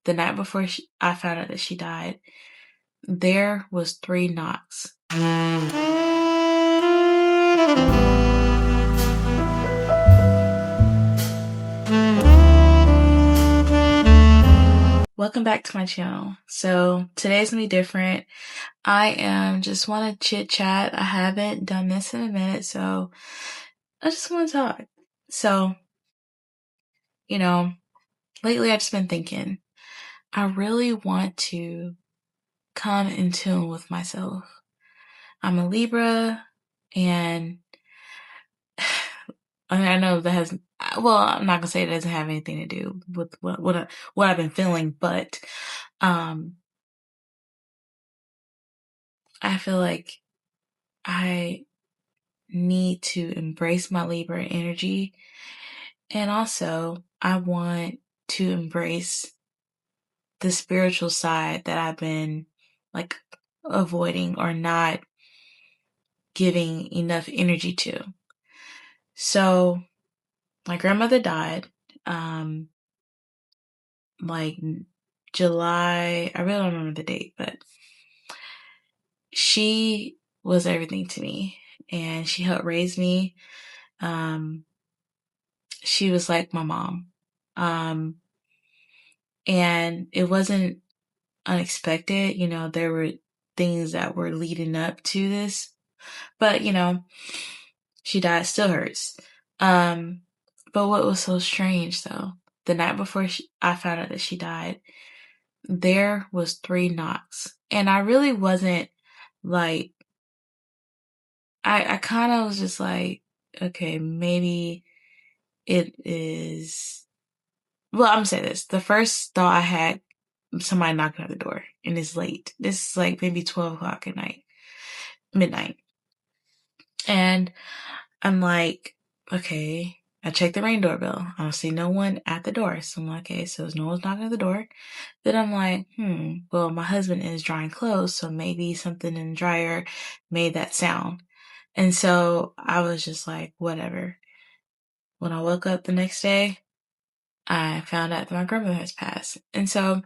the night before I found out that she died, there was 3 knocks. Welcome back to my channel. So today's gonna be different. I just want to chit chat. I haven't done this in a minute, so I just want to talk. So, lately I've just been thinking, I really want to come in tune with myself. I'm a Libra, and I know that has, well, I'm not gonna say it doesn't have anything to do with what I've been feeling, but I feel like I need to embrace my Libra energy, and also I want to embrace the spiritual side that I've been like avoiding or not giving enough energy to. So my grandmother died, like July, I really don't remember the date, but she was everything to me and she helped raise me. She was like my mom. And it wasn't unexpected. There were things that were leading up to this, but she died, still hurts. But what was so strange though, the night before I found out that she died, there was 3 knocks, and I really wasn't like, I kind of was just like, okay, maybe it is, well, I'm gonna say this. The first thought I had, somebody knocking at the door, and it's late. This is like maybe 12 o'clock at night, midnight. And I'm like, okay, I checked the Ring doorbell. I don't see no one at the door. So I'm like, okay, so no one's knocking at the door. Then I'm like, well, my husband is drying clothes, so maybe something in the dryer made that sound. And so I was just like, whatever. When I woke up the next day, I found out that my grandmother has passed. And so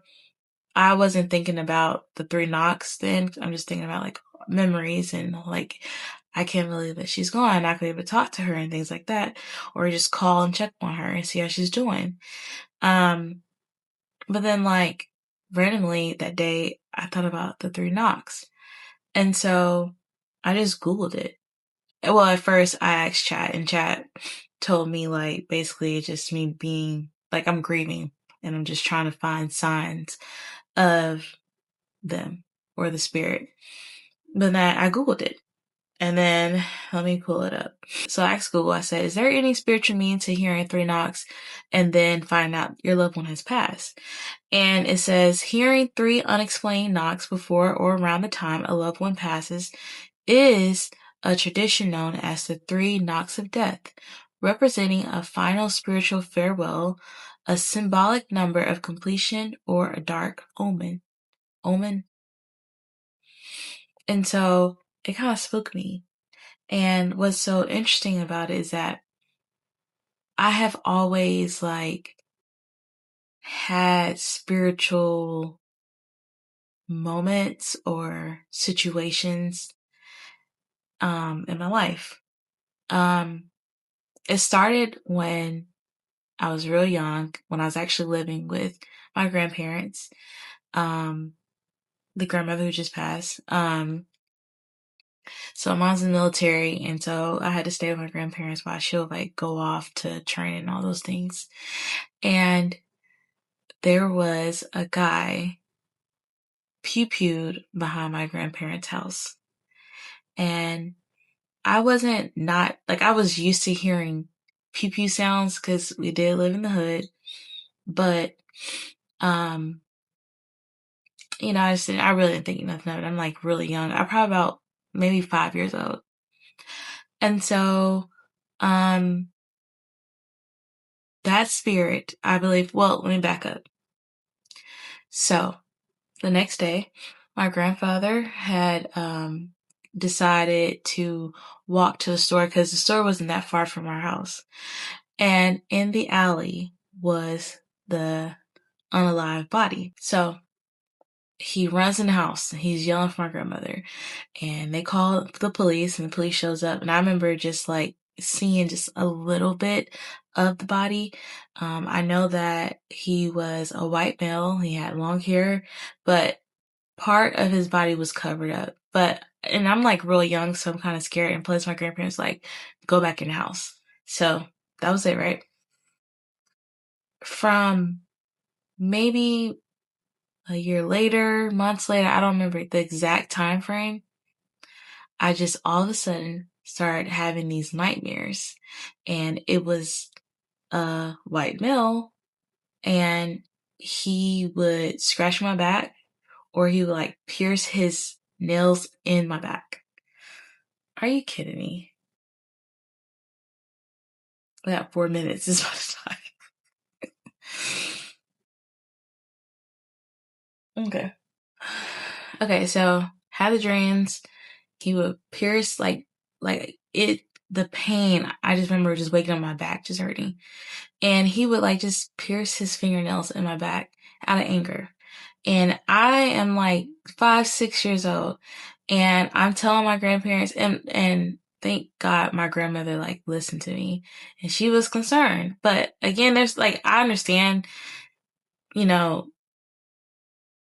I wasn't thinking about the 3 knocks then. I'm just thinking about like memories and like, I can't believe that she's gone. I'm not gonna be able to talk to her and things like that, or just call and check on her and see how she's doing. But then like randomly that day, I thought about the 3 knocks. And so I just Googled it. Well, at first I asked chat, and chat told me like basically it's just me being like, I'm grieving and I'm just trying to find signs of them or the spirit. But then I Googled it, and then let me pull it up. So I asked Google, I said, is there any spiritual meaning to hearing 3 knocks and then find out your loved one has passed? And it says, hearing 3 unexplained knocks before or around the time a loved one passes is a tradition known as the 3 knocks of death, representing a final spiritual farewell, a symbolic number of completion, or a dark omen. And so it kind of spooked me. And what's so interesting about it is that I have always like had spiritual moments or situations in my life. It started when I was real young, when I was actually living with my grandparents, the grandmother who just passed. So mom's in the military, and so I had to stay with my grandparents while she'll like go off to train and all those things. And there was a guy pew-pewed behind my grandparents' house. And I wasn't not like, I was used to hearing pew-pew sounds because we did live in the hood. But I really didn't think nothing of it. I'm like really young. I'm probably about maybe 5 years old. And so that spirit, I believe, well, let me back up. So the next day, my grandfather had decided to walk to the store because the store wasn't that far from our house. And in the alley was the unalive body. So he runs in the house and he's yelling for my grandmother, and they call the police, and the police shows up. And I remember just like seeing just a little bit of the body. I know that he was a white male. He had long hair, but part of his body was covered up. And I'm like real young, so I'm kind of scared. And plus my grandparents like, go back in the house. So that was it, right? From maybe a year later, months later, I don't remember the exact time frame. I just all of a sudden started having these nightmares. And it was a white male, and he would scratch my back, or he would like pierce his nails in my back. Are you kidding me? That 4 minutes is about to die. Okay. Okay, so had the dreams. He would pierce like it the pain. I just remember just waking up, my back just hurting. And he would like just pierce his fingernails in my back out of anger. And I am like 5, 6 years old, and I'm telling my grandparents, and thank God my grandmother like listened to me, and she was concerned. But again, there's like, I understand, you know,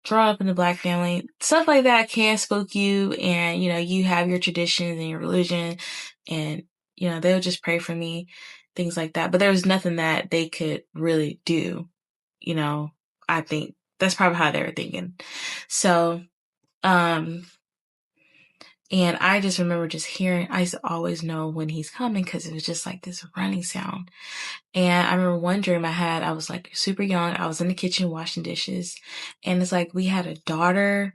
growing up in a black family, stuff like that can spook you, and you have your traditions and your religion, and they'll just pray for me, things like that. But there was nothing that they could really do. I think that's probably how they were thinking. So, and I just remember just hearing, I used to always know when he's coming because it was just like this running sound. And I remember one dream I had, I was like super young. I was in the kitchen washing dishes, and it's like we had a daughter,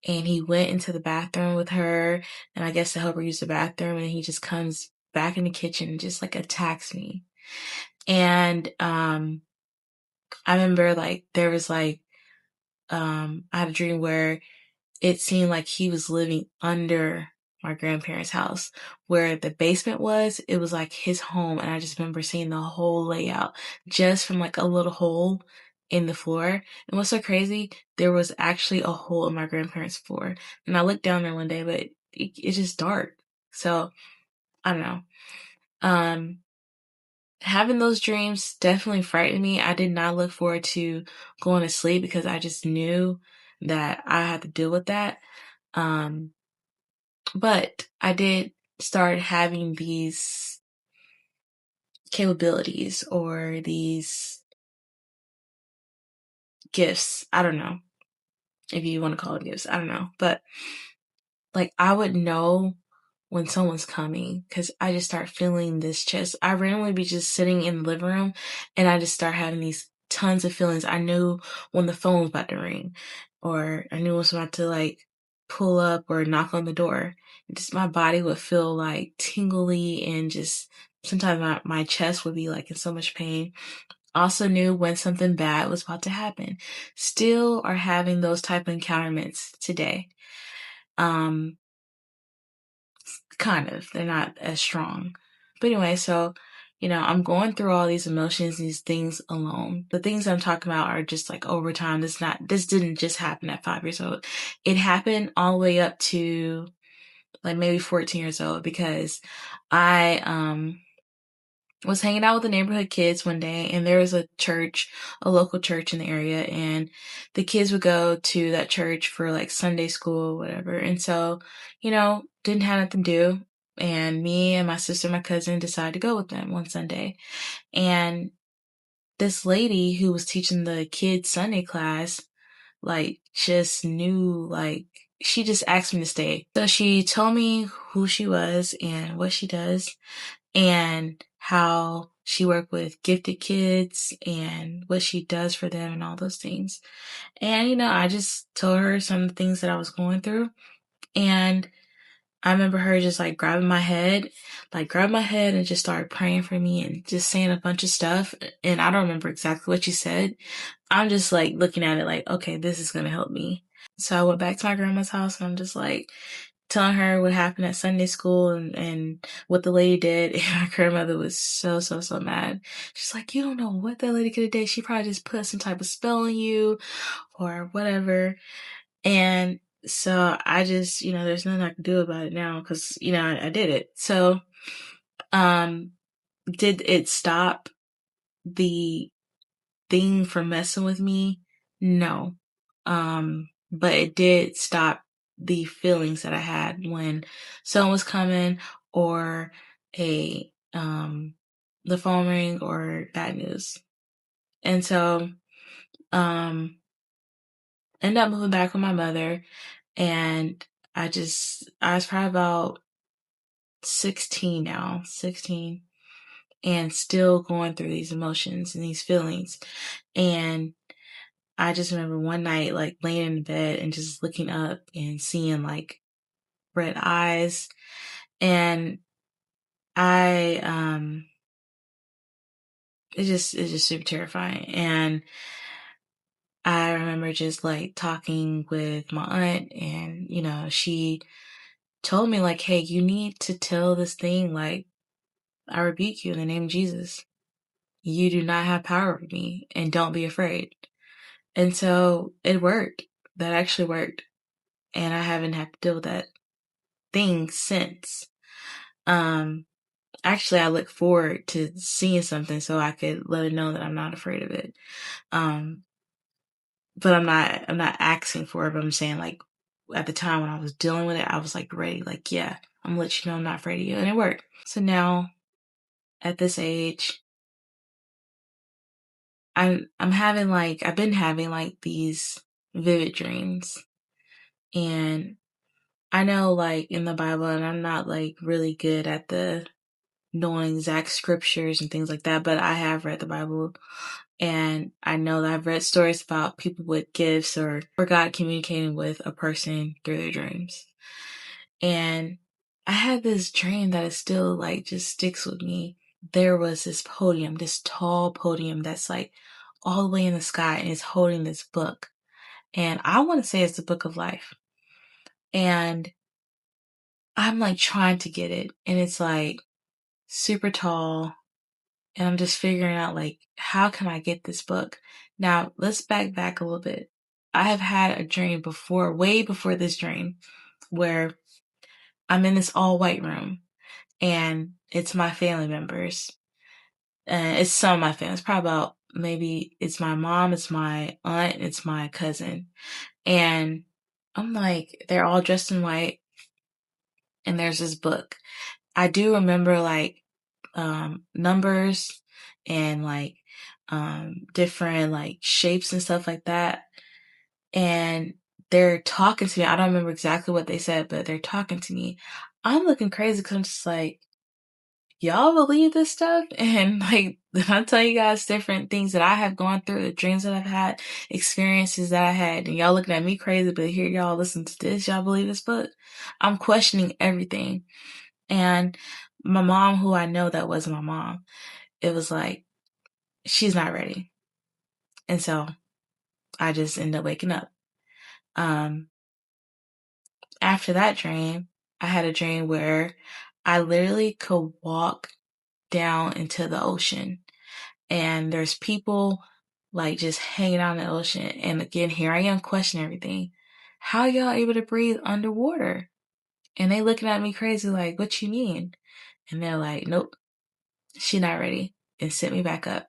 and he went into the bathroom with her, and I guess to help her use the bathroom, and he just comes back in the kitchen and just like attacks me. And I remember like there was like I had a dream where it seemed like he was living under my grandparents' house. Where the basement was, it was like his home, and I just remember seeing the whole layout just from like a little hole in the floor. And what's so crazy, there was actually a hole in my grandparents' floor. And I looked down there one day, but it's just dark. So I don't know. Having those dreams definitely frightened me. I did not look forward to going to sleep because I just knew that I had to deal with that. Um, but I did start having these capabilities or these gifts. I don't know if you want to call it gifts. I don't know. But like I would know when someone's coming because I just start feeling this chest. I randomly be just sitting in the living room, and I just start having these tons of feelings. I knew when the phone was about to ring, or I knew it was about to like pull up or knock on the door. Just my body would feel like tingly, and just sometimes my chest would be like in so much pain. Also knew when something bad was about to happen. Still are having those type of encounterments today. Um, Kind of. They're not as strong. But anyway, so, I'm going through all these emotions, these things alone. The things I'm talking about are just like over time. This didn't just happen at 5 years old. It happened all the way up to like maybe 14 years old because I, was hanging out with the neighborhood kids one day, and there was a local church in the area, and the kids would go to that church for like Sunday school or whatever. And so, didn't have nothing to do. And me and my sister, my cousin decided to go with them one Sunday. And this lady who was teaching the kids Sunday class, like just knew, like, she just asked me to stay. So she told me who she was and what she does, and how she worked with gifted kids and what she does for them and all those things. And, I just told her some of the things that I was going through. And I remember her just like grabbed my head and just started praying for me and just saying a bunch of stuff. And I don't remember exactly what she said. I'm just like looking at it like, okay, this is going to help me. So I went back to my grandma's house, and I'm just like, telling her what happened at Sunday school and what the lady did. And my grandmother was so mad. She's like, you don't know what that lady could have did. She probably just put some type of spell on you or whatever. And so I just, there's nothing I can do about it now because, I did it. So, did it stop the thing from messing with me? No. But it did stop the feelings that I had when someone was coming or the phone ring or bad news. And so, ended up moving back with my mother, and I was probably about 16 now, 16, and still going through these emotions and these feelings. And I just remember one night, like laying in bed and just looking up and seeing like red eyes. And I, it's just super terrifying. And I remember just like talking with my aunt, and, she told me like, hey, you need to tell this thing, like, I rebuke you in the name of Jesus. You do not have power over me, and don't be afraid. And so it worked. That actually worked. And I haven't had to deal with that thing since. Actually, I look forward to seeing something so I could let her know that I'm not afraid of it. Um, but I'm not asking for it, but I'm saying like at the time when I was dealing with it, I was like ready, like, yeah, I'm gonna let you know I'm not afraid of you. And it worked. So now at this age, I've been having like these vivid dreams. And I know like in the Bible, and I'm not like really good at the knowing exact scriptures and things like that, but I have read the Bible, and I know that I've read stories about people with gifts or God communicating with a person through their dreams. And I had this dream that is still like just sticks with me. There was this podium, this tall podium that's like all the way in the sky, and it's holding this book. And I want to say it's the book of life. And I'm like trying to get it, and it's like super tall, and I'm just figuring out like, how can I get this book? Now, let's back a little bit. I have had a dream before, way before this dream, where I'm in this all white room, and it's my family members. And it's some of my family. It's probably about, maybe it's my mom, it's my aunt, it's my cousin. And I'm like, they're all dressed in white, and there's this book. I do remember like numbers and like different like shapes and stuff like that. And they're talking to me. I don't remember exactly what they said, but they're talking to me. I'm looking crazy because I'm just like, y'all believe this stuff? And like, I tell you guys different things that I have gone through, the dreams that I've had, experiences that I had, and y'all looking at me crazy, but here y'all listen to this. Y'all believe this book? I'm questioning everything. And my mom, who I know that wasn't my mom, it was like, she's not ready. And so I just ended up waking up. Um, After that dream, I had a dream where I literally could walk down into the ocean, and there's people like just hanging out in the ocean. And again, here I am questioning everything. How y'all able to breathe underwater? And they looking at me crazy like, what you mean? And they're like, nope, she not ready, and sent me back up.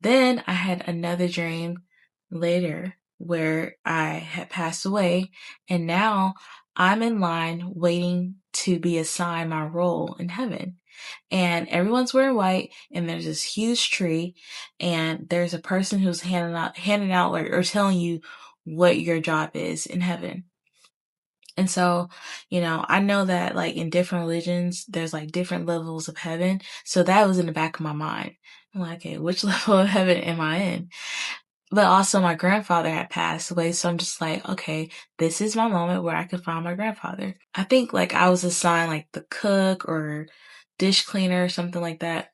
Then I had another dream later where I had passed away, and now I'm in line waiting to be assigned my role in heaven. And everyone's wearing white, and there's this huge tree, and there's a person who's handing out or telling you what your job is in heaven. And so, I know that like in different religions, there's like different levels of heaven. So that was in the back of my mind. I'm like, okay, which level of heaven am I in? But also my grandfather had passed away. So I'm just like, okay, this is my moment where I can find my grandfather. I think like I was assigned like the cook or dish cleaner or something like that.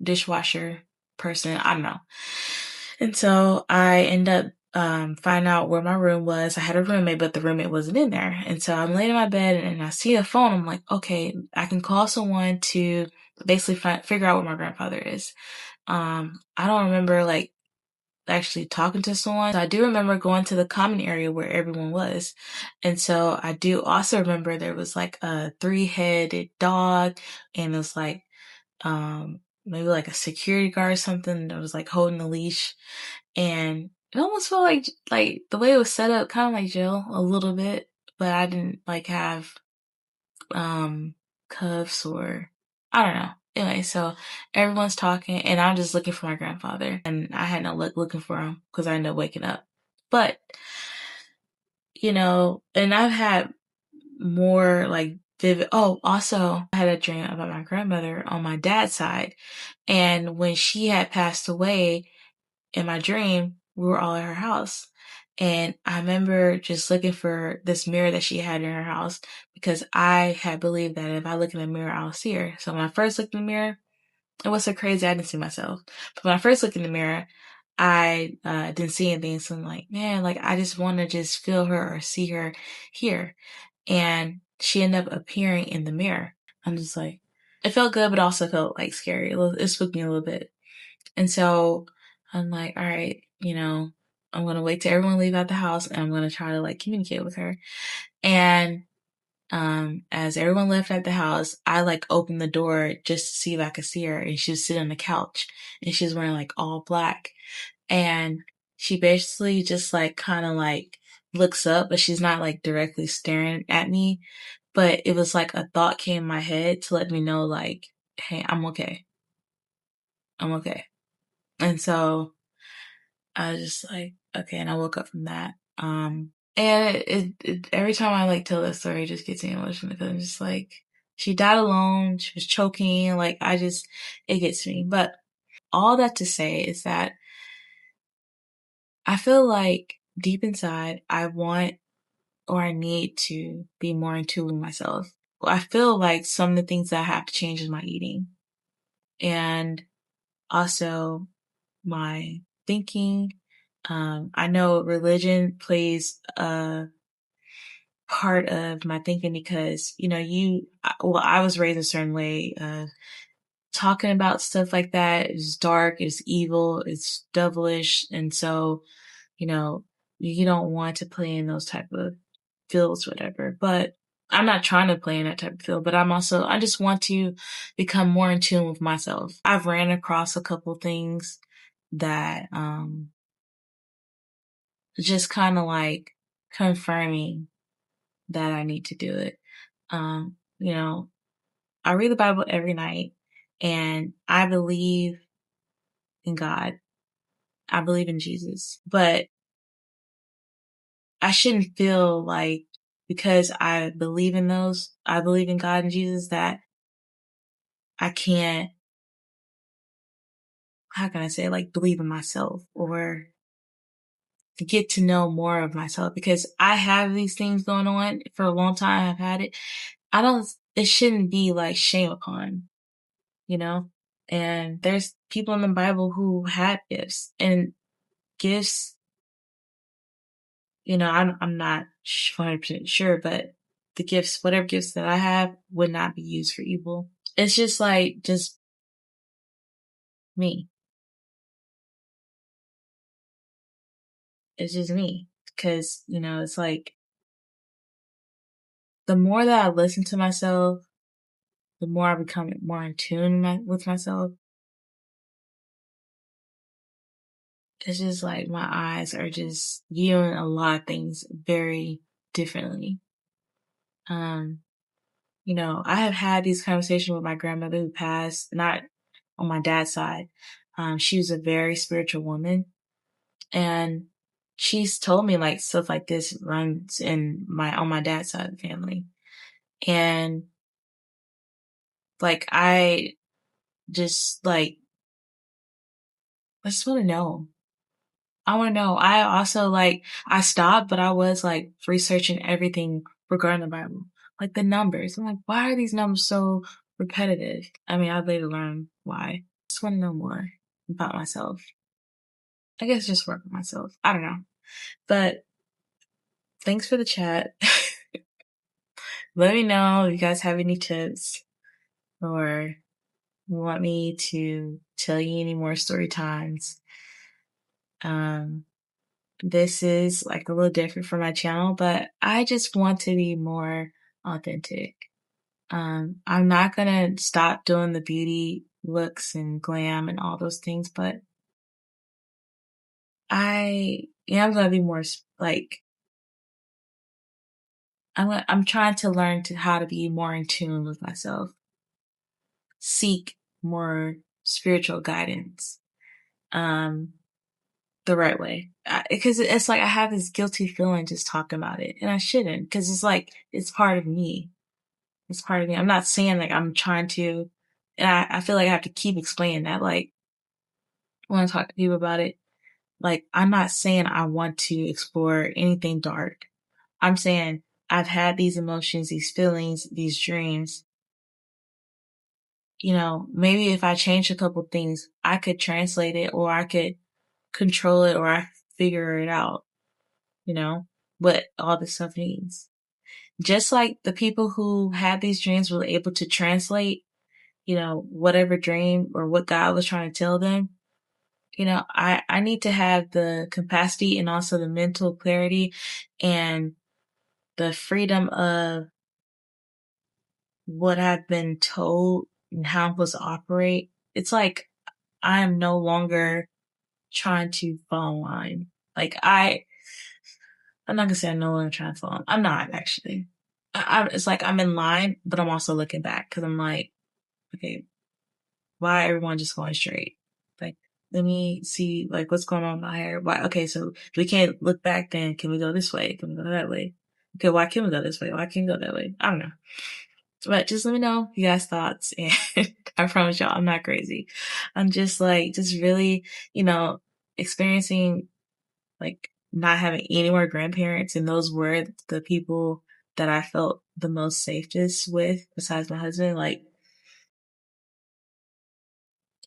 Dishwasher person. I don't know. And so I end up find out where my room was. I had a roommate, but the roommate wasn't in there. And so I'm laying in my bed and I see a phone. I'm like, okay, I can call someone to basically figure out where my grandfather is. I don't remember like actually talking to someone. So I do remember going to the common area where everyone was. And so I do also remember there was like a 3-headed dog and it was like, maybe like a security guard or something that was like holding the leash. And it almost felt like the way it was set up, kind of like jail a little bit, but I didn't like have, um, cuffs or I don't know. Anyway, so everyone's talking and I'm just looking for my grandfather and I had no luck looking for him because I ended up waking up. But, and I've had more like vivid. Oh, also I had a dream about my grandmother on my dad's side. And when she had passed away in my dream, we were all at her house. And I remember just looking for this mirror that she had in her house because I had believed that if I look in the mirror, I'll see her. So when I first looked in the mirror, it was so crazy. I didn't see myself. But when I first looked in the mirror, I didn't see anything. So I'm like, man, like I just want to just feel her or see her here. And she ended up appearing in the mirror. I'm just like, it felt good, but also felt like scary. It spooked me a little bit. And so I'm like, all right, I'm going to wait till everyone leave out the house and I'm going to try to like communicate with her. And, as everyone left at the house, I like opened the door just to see if I could see her and she was sitting on the couch and she was wearing like all black and she basically just like kind of like looks up, but she's not like directly staring at me. But it was like a thought came in my head to let me know like, hey, I'm okay. I'm okay. And so I was just like, okay, and I woke up from that. And every time I like tell that story, it just gets me emotional because I'm just like, she died alone. She was choking. Like, it gets me. But all that to say is that I feel like deep inside, I want or I need to be more in tune with myself. I feel like some of the things that I have to change is my eating and also my thinking. I know religion plays a part of my thinking because, I was raised a certain way. Talking about stuff like that is dark, it's evil, it's devilish. And so, you know, you don't want to play in those type of fields, whatever. But I'm not trying to play in that type of field, but I just want to become more in tune with myself. I've ran across a couple things that, just kind of like confirming that I need to do it. Um, you know, I read the Bible every night and I believe in God. I believe in Jesus, but I shouldn't feel like because I believe in God and Jesus that I can't, how can I say, like believe in myself or to get to know more of myself because I have these things going on for a long time. I've had it. It shouldn't be like shame upon, you know? And there's people in the Bible who had gifts and gifts, I'm not 100% sure, but the gifts, whatever gifts that I have would not be used for evil. It's just like, just me. It's just me. Cause, it's like the more that I listen to myself, the more I become more in tune with myself. It's just like my eyes are just viewing a lot of things very differently. Um, I have had these conversations with my grandmother who passed, not on my dad's side. She was a very spiritual woman and she's told me like stuff like this runs on my dad's side of the family. And like, I just like, I just want to know. I want to know. I also like, I stopped, but I was like researching everything regarding the Bible, like the numbers. I'm like, why are these numbers so repetitive? I mean, I'd later learn why. I just want to know more about myself. I guess just work with myself. I don't know. But thanks for the chat. Let me know if you guys have any tips or want me to tell you any more story times. Um, this is like a little different from my channel, but I just want to be more authentic. I'm not gonna stop doing the beauty looks and glam and all those things, but I am gonna be more like I'm trying to learn to how to be more in tune with myself, seek more spiritual guidance, um, the right way. Because it's like I have this guilty feeling just talking about it, and I shouldn't, because it's like it's part of me. It's part of me. I'm not saying like I'm trying to, and I feel like I have to keep explaining that. Like when I talk to people about it, like I'm not saying I want to explore anything dark. I'm saying I've had these emotions, these feelings, these dreams. You know, maybe if I change a couple things, I could translate it or I could control it or I figure it out, you know, what all this stuff means. Just like the people who had these dreams were able to translate, you know, whatever dream or what God was trying to tell them, you know, I need to have the capacity and also the mental clarity and the freedom of what I've been told and how I'm supposed to operate. It's like I am no longer trying to fall in line. Like I'm not gonna say I know what I'm trying to fall in. I'm not actually. It's like I'm in line, but I'm also looking back because I'm like, okay, why everyone just going straight? Like, let me see, like, what's going on with my hair? Why? Okay, so if we can't look back, then can we go this way? Can we go that way? Okay, why can't we go this way? Why can't we go that way? I don't know. But just let me know if you guys thoughts. And I promise y'all, I'm not crazy. I'm just like, just really, you know, experiencing like not having any more grandparents. And those were the people that I felt the most safest with besides my husband. Like,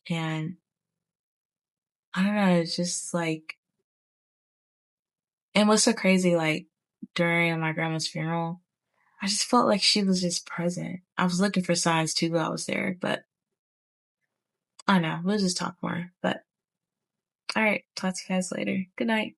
and I don't know, it's just like, and what's so crazy, like during my grandma's funeral, I just felt like she was just present. I was looking for signs too while I was there, but I don't know, we'll just talk more. But all right, talk to you guys later. Good night.